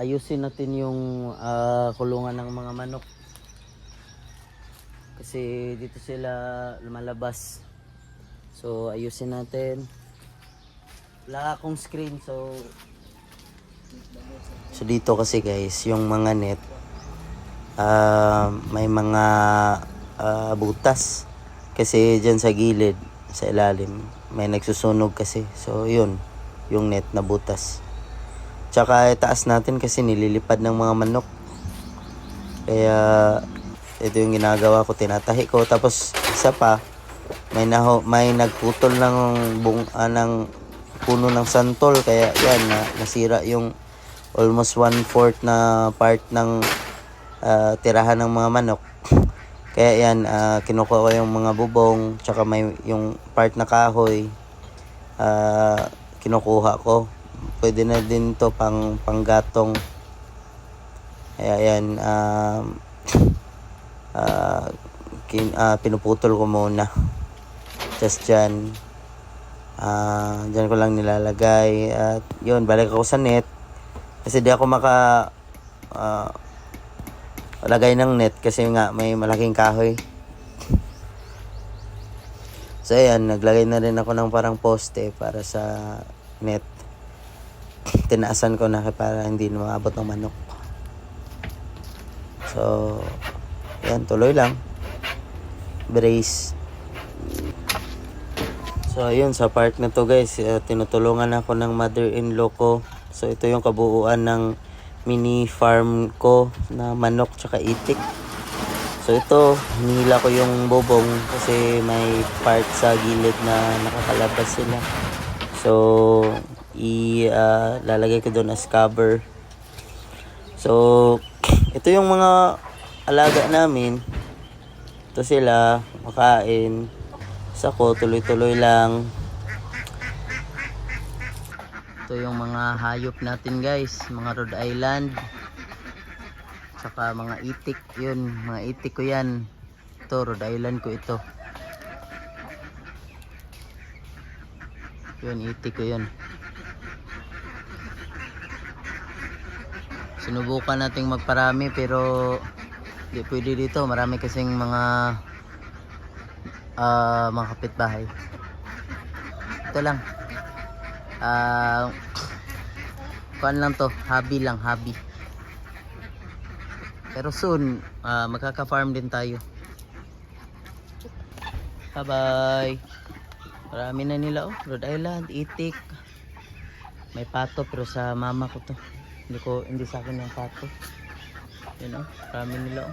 Ayusin natin yung kulungan ng mga manok. Kasi dito sila lumalabas. So ayusin natin. Wala akong screen, so dito kasi guys, yung mga net may mga butas. Kasi dyan sa gilid, sa ilalim, may nagsusunog kasi. So yun, yung net na butas. Tsaka itaas natin kasi nililipad ng mga manok. Kaya ito yung ginagawa ko, tinatahi ko. Tapos isa pa, may nagputol ng ng puno ng santol. Kaya yan, nasira yung almost 1/4 na part ng tirahan ng mga manok. Kaya yan, kinukuha ko yung mga bubong. Tsaka may yung part na kahoy, kinukuha ko. Pwede na din to panggatong. Kaya yan, pinuputol ko muna. Just dyan. Dyan ko lang nilalagay. At yun, balik ako sa net. Kasi di ako lagay ng net kasi nga may malaking kahoy. So ayan, naglagay na rin ako ng parang poste para sa net. Tinaasan ko na para hindi na maabot ng manok. So yan, tuloy lang. Brace. So ayun, sa part na to guys, tinutulungan ako ng mother-in-law ko. So ito yung kabuuan ng mini farm ko na manok tsaka itik. So ito, hinila ko yung bobong kasi may part sa gilid na nakakalabas sila. So lalagay ko doon as cover. So ito yung mga alaga namin. Ito sila, makain. Sa ko, tuloy-tuloy lang. Ito yung mga hayop natin guys, mga Rhode Island. Tsaka mga itik, yun, mga itik ko yan. Ito, Rhode Island ko ito. Yun, itik ko yun. Sinubukan nating magparami pero di pwede dito, marami kasing mga kapitbahay. Ito lang, kuan lang to, hobby lang, hobby. Pero soon magkaka-farm din tayo. Bye bye. Marami na nila, Rhode Island, itik. May pato pero sa mama ko to. Hindi sa akin yung pato. Yun, marami nila.